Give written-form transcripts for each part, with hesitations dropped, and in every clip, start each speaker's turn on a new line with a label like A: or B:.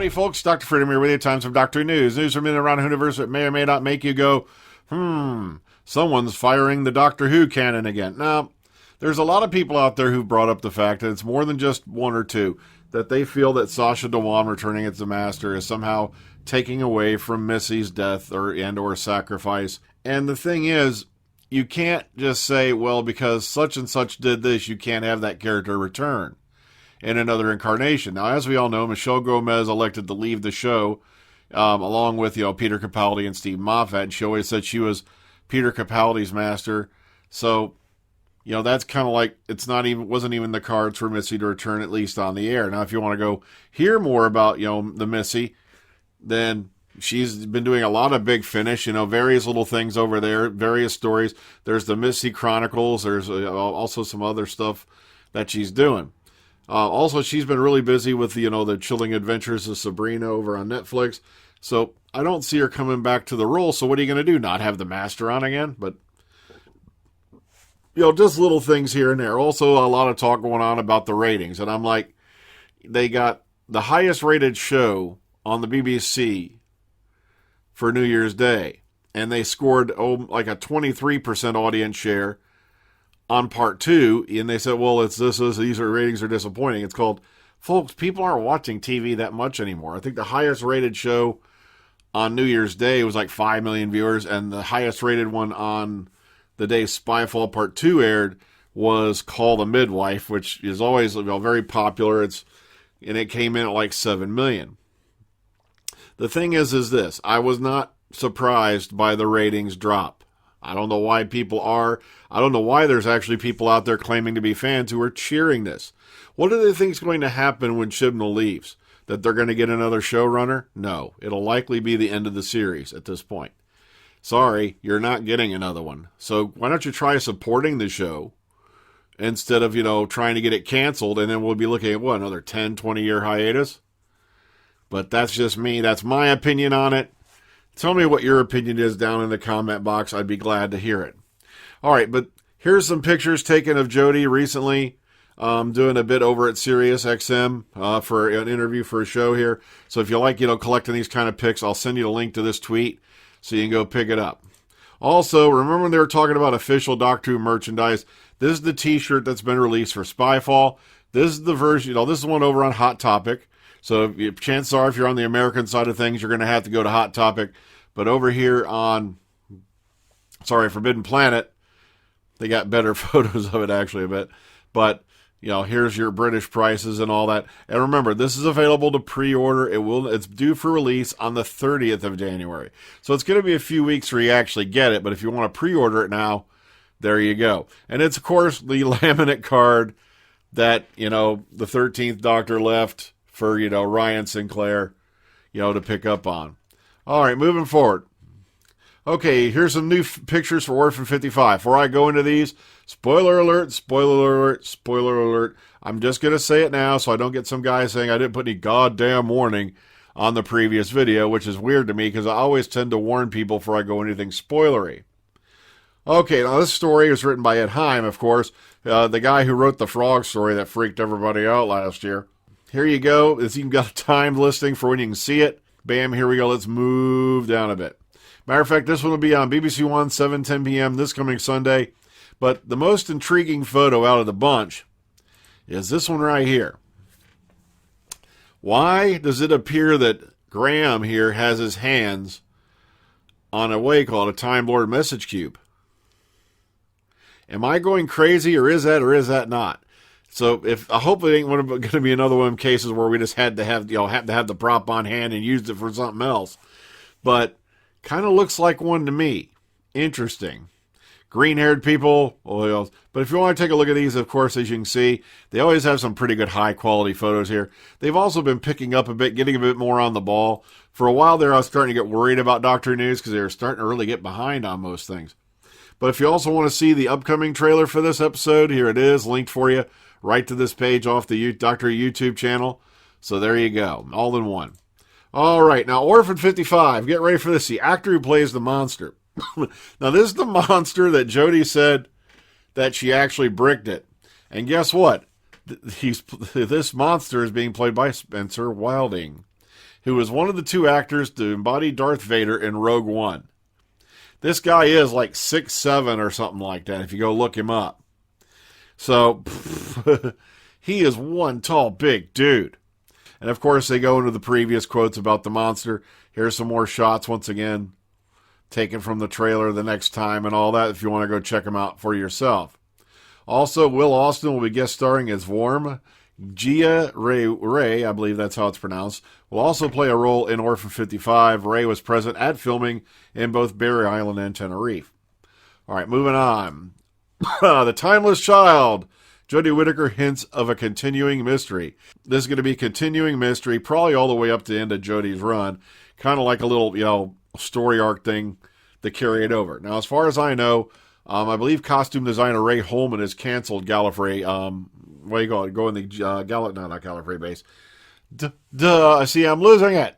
A: Howdy, folks. Dr. Freedom here with you. Time some Doctor News. News from in and around the universe that may or may not make you go, someone's firing the Doctor Who canon again. Now, there's a lot of people out there who've brought up the fact that it's more than just one or two, that they feel that Sasha Dewan returning as the Master is somehow taking away from Missy's death or sacrifice. And the thing is, you can't just say, well, because such and such did this, you can't have that character return in another incarnation. Now, as we all know, Michelle Gomez elected to leave the show, along with, Peter Capaldi and Steve Moffat, and she always said she was Peter Capaldi's Master. So, that's kind of like, wasn't even the cards for Missy to return, at least on the air. Now, if you want to go hear more about, the Missy, then she's been doing a lot of Big Finish, various little things over there, various stories. There's the Missy Chronicles. There's also some other stuff that she's doing. Also, she's been really busy with, the Chilling Adventures of Sabrina over on Netflix. So I don't see her coming back to the role. So what are you going to do? Not have the Master on again? But, just little things here and there. Also, a lot of talk going on about the ratings. And I'm like, they got the highest rated show on the BBC for New Year's Day. And they scored, like a 23% audience share on part 2, and they said, well, these ratings are disappointing. It's called, folks, people aren't watching TV that much anymore. I think the highest rated show on New Year's Day was like 5 million viewers, and the highest rated one on the day Spyfall Part 2 aired was Call the Midwife, which is always very popular. And it came in at like 7 million. The thing is this, I was not surprised by the ratings drop. I don't know why people are. I don't know why there's actually people out there claiming to be fans who are cheering this. What do they think is going to happen when Chibnall leaves? That they're going to get another showrunner? No. It'll likely be the end of the series at this point. Sorry, you're not getting another one. So why don't you try supporting the show instead of, trying to get it canceled, and then we'll be looking at, another 10, 20-year hiatus? But that's just me. That's my opinion on it. Tell me what your opinion is down in the comment box. I'd be glad to hear it. All right, but here's some pictures taken of Jodie recently, doing a bit over at Sirius XM for an interview for a show here. So if you like, collecting these kind of pics, I'll send you the link to this tweet so you can go pick it up. Also, remember when they were talking about official Doctor Who merchandise? This is the t-shirt that's been released for Spyfall. This is the version, this is one over on Hot Topic. So chances are, if you're on the American side of things, you're going to have to go to Hot Topic. But over here on, Forbidden Planet, they got better photos of it actually a bit. But, here's your British prices and all that. And remember, this is available to pre-order. It's due for release on the 30th of January. So it's going to be a few weeks where you actually get it. But if you want to pre-order it now, there you go. And it's, of course, the laminate card that, the 13th Doctor left for, Ryan Sinclair, to pick up on. All right, moving forward. Okay, here's some new pictures for Orphan 55. Before I go into these, spoiler alert, spoiler alert, spoiler alert. I'm just going to say it now so I don't get some guy saying I didn't put any goddamn warning on the previous video, which is weird to me because I always tend to warn people before I go anything spoilery. Okay, now this story was written by Ed Heim, of course, the guy who wrote the frog story that freaked everybody out last year. Here you go. It's even got a timed listing for when you can see it. Bam, here we go. Let's move down a bit. Matter of fact, this one will be on BBC One, 7:10 p.m. this coming Sunday. But the most intriguing photo out of the bunch is this one right here. Why does it appear that Graham here has his hands on a way called a Time Lord message cube? Am I going crazy, or is that not? So I hope it ain't going to be another one of them cases where we just had to have the prop on hand and used it for something else. But kind of looks like one to me. Interesting. Green-haired people, oils. But if you want to take a look at these, of course, as you can see, they always have some pretty good high-quality photos here. They've also been picking up a bit, getting a bit more on the ball. For a while there, I was starting to get worried about Doctor News because they were starting to really get behind on most things. But if you also want to see the upcoming trailer for this episode, here it is, linked for you right to this page off the Doctor YouTube channel. So there you go, all in one. All right, now Orphan 55, get ready for this. The actor who plays the monster. Now this is the monster that Jodie said that she actually bricked it. And guess what? This monster is being played by Spencer Wilding. who was one of the two actors to embody Darth Vader in Rogue One. This guy is like 6'7" or something like that if you go look him up. So, he is one tall, big dude. And of course, they go into the previous quotes about the monster. Here's some more shots, once again, taken from the trailer the next time and all that, if you want to go check them out for yourself. Also, Will Austin will be guest starring as Worm. Gia Ray, I believe that's how it's pronounced, will also play a role in Orphan 55. Ray was present at filming in both Barry Island and Tenerife. All right, moving on. The Timeless Child. Jodie Whittaker hints of a continuing mystery. This is going to be a continuing mystery, probably all the way up to the end of Jodie's run. Kind of like a little, story arc thing to carry it over. Now, as far as I know, I believe costume designer Ray Holman has canceled Gallifrey. What do you call it? Go in the not Gallifrey base. See, I'm losing it.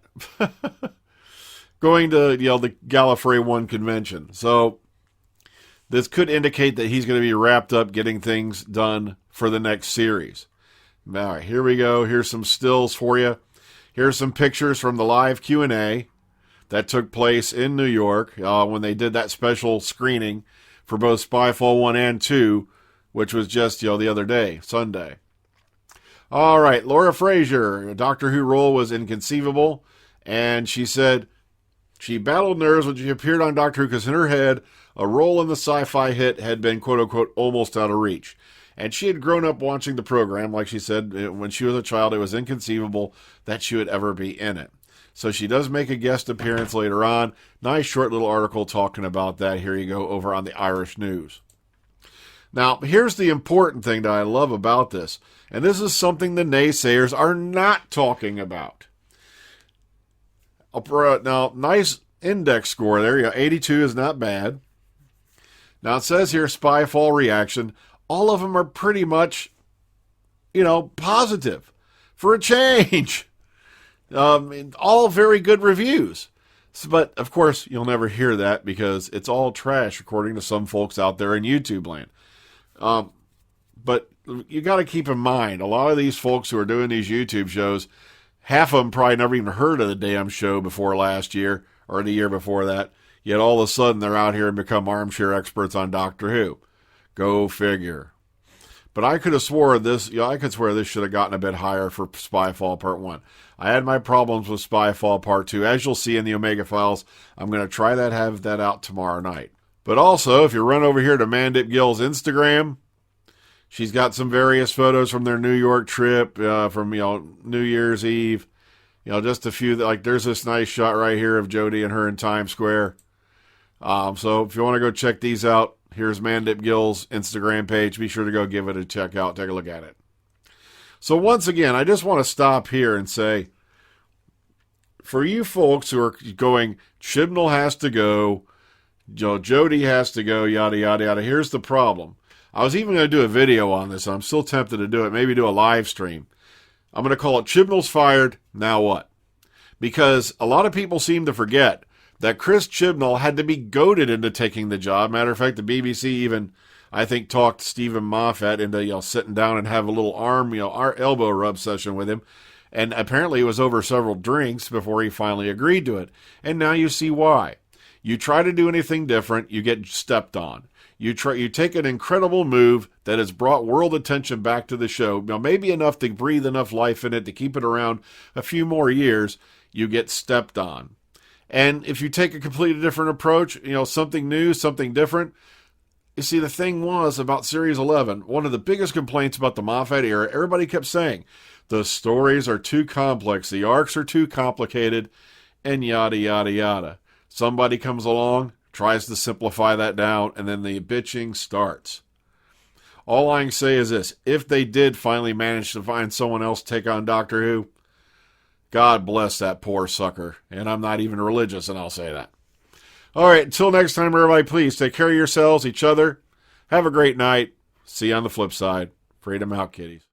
A: Going to the Gallifrey 1 convention. So this could indicate that he's going to be wrapped up getting things done for the next series. All right, here we go. Here's some stills for you. Here's some pictures from the live Q&A that took place in New York when they did that special screening for both Spyfall 1 and 2, which was just, the other day, Sunday. All right, Laura Fraser, Doctor Who role was inconceivable, and she said she battled nerves when she appeared on Doctor Who because in her head, a role in the sci-fi hit had been, quote-unquote, almost out of reach. And she had grown up watching the program. Like she said, when she was a child, it was inconceivable that she would ever be in it. So she does make a guest appearance later on. Nice short little article talking about that. Here you go, over on the Irish News. Now, here's the important thing that I love about this. And this is something the naysayers are not talking about. Now, nice index score there. 82 is not bad. Now, it says here, Spyfall reaction. All of them are pretty much, positive. For a change. All very good reviews. But, of course, you'll never hear that because it's all trash, according to some folks out there in YouTube land. But you got to keep in mind, a lot of these folks who are doing these YouTube shows, half of them probably never even heard of the damn show before last year or the year before that. Yet all of a sudden they're out here and become armchair experts on Doctor Who. Go figure. But I could have swore this, I could swear this should have gotten a bit higher for Spyfall Part 1. I had my problems with Spyfall Part 2. As you'll see in the Omega Files, I'm going to have that out tomorrow night. But also, if you run over here to Mandip Gill's Instagram, she's got some various photos from their New York trip, from, New Year's Eve. Just a few, there's this nice shot right here of Jodie and her in Times Square. So if you want to go check these out, here's Mandip Gill's Instagram page. Be sure to go give it a check out. Take a look at it. So once again, I just want to stop here and say, for you folks who are going, Chibnall has to go, Jodie has to go, yada, yada, yada. Here's the problem. I was even going to do a video on this. I'm still tempted to do it. Maybe do a live stream. I'm going to call it Chibnall's Fired, Now What? Because a lot of people seem to forget that Chris Chibnall had to be goaded into taking the job. Matter of fact, the BBC even, I think, talked Stephen Moffat into sitting down and have a little elbow rub session with him. And apparently it was over several drinks before he finally agreed to it. And now you see why. You try to do anything different, you get stepped on. You take an incredible move that has brought world attention back to the show. Now, maybe enough to breathe enough life in it to keep it around a few more years. You get stepped on. And if you take a completely different approach, something new, something different. You see, the thing was about Series 11, one of the biggest complaints about the Moffat era, everybody kept saying, the stories are too complex, the arcs are too complicated, and yada, yada, yada. Somebody comes along, tries to simplify that down, and then the bitching starts. All I can say is this. If they did finally manage to find someone else to take on Doctor Who, God bless that poor sucker. And I'm not even religious, and I'll say that. All right, until next time, everybody, please take care of yourselves, each other. Have a great night. See you on the flip side. Freedom out, kiddies.